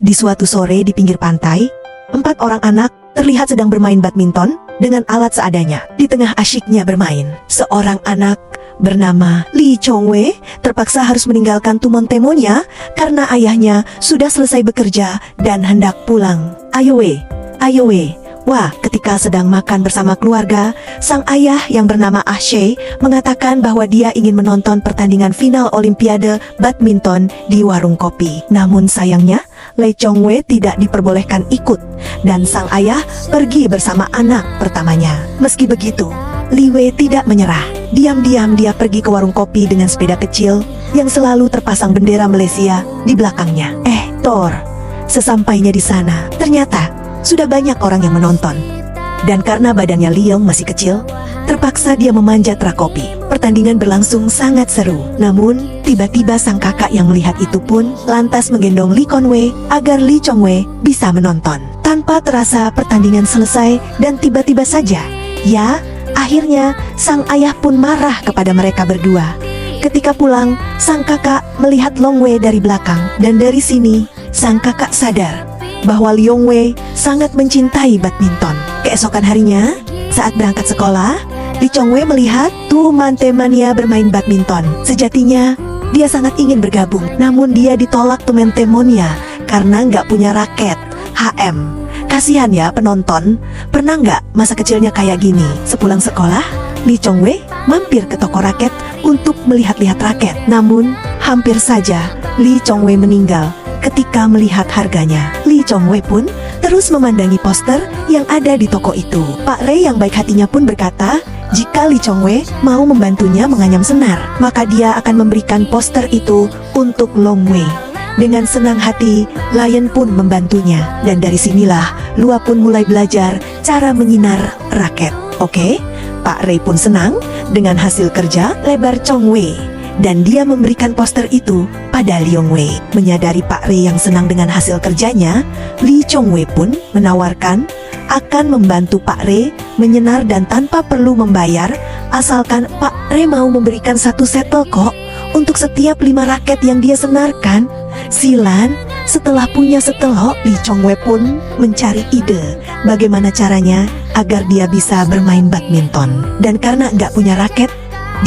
Di suatu sore di pinggir pantai, 4 orang anak terlihat sedang bermain badminton dengan alat seadanya. Di tengah asyiknya bermain, seorang anak bernama Lee Chong-wei terpaksa harus meninggalkan Tumontemonya karena ayahnya sudah selesai bekerja dan hendak pulang. Ayo weh. Wah, ketika sedang makan bersama keluarga, sang ayah yang bernama Ah Shei mengatakan bahwa dia ingin menonton pertandingan final Olimpiade badminton di warung kopi. Namun sayangnya, Lee Chong-wei tidak diperbolehkan ikut, dan sang ayah pergi bersama anak pertamanya. Meski begitu, Li Wei tidak menyerah. Diam-diam dia pergi ke warung kopi dengan sepeda kecil yang selalu terpasang bendera Malaysia di belakangnya. Thor, sesampainya di sana, ternyata sudah banyak orang yang menonton. Dan karena badannya Leong masih kecil, terpaksa dia memanjat rak kopi. Pertandingan berlangsung sangat seru. Namun, tiba-tiba sang kakak yang melihat itu pun lantas menggendong Lee Kon-wei agar Lee Chong-wei bisa menonton. Tanpa terasa pertandingan selesai dan tiba-tiba saja, akhirnya sang ayah pun marah kepada mereka berdua. Ketika pulang, sang kakak melihat Long Wei dari belakang, dan dari sini sang kakak sadar bahwa Leong Wei sangat mencintai badminton. Keesokan harinya, saat berangkat sekolah, Lee Chong-wei melihat teman-temannya bermain badminton. Sejatinya, dia sangat ingin bergabung, namun dia ditolak teman-temannya karena nggak punya raket. Kasihan ya penonton, pernah nggak masa kecilnya kayak gini? Sepulang sekolah, Lee Chong-wei mampir ke toko raket untuk melihat-lihat raket. Namun, hampir saja Lee Chong-wei meninggal ketika melihat harganya. Lee Chong-wei pun terus memandangi poster yang ada di toko itu. Pak Rei yang baik hatinya pun berkata, jika Lee Chong-wei mau membantunya menganyam senar, maka dia akan memberikan poster itu untuk Long Wei. Dengan senang hati, Lion pun membantunya. Dan dari sinilah Lua pun mulai belajar cara menyinar raket. Oke, Pak Rei pun senang dengan hasil kerja lebar Chong-wei, dan dia memberikan poster itu pada Leong Wei. Menyadari Pak Rei yang senang dengan hasil kerjanya, Lee Chong-wei pun menawarkan akan membantu Pak Rei menyenar dan tanpa perlu membayar, asalkan Pak Rei mau memberikan 1 setel kok untuk setiap 5 raket yang dia senarkan. Silan, setelah punya setelok, Lee Chong-wei pun mencari ide bagaimana caranya agar dia bisa bermain badminton. Dan karena nggak punya raket,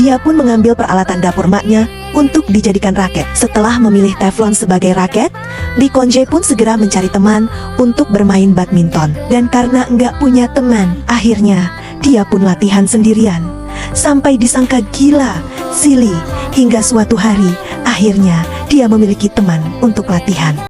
dia pun mengambil peralatan dapur maknya untuk dijadikan raket. Setelah memilih teflon sebagai raket, Lee Kon-jae pun segera mencari teman untuk bermain badminton. Dan karena nggak punya teman, akhirnya dia pun latihan sendirian. Sampai disangka gila, silly, hingga suatu hari, akhirnya dia memiliki teman untuk latihan.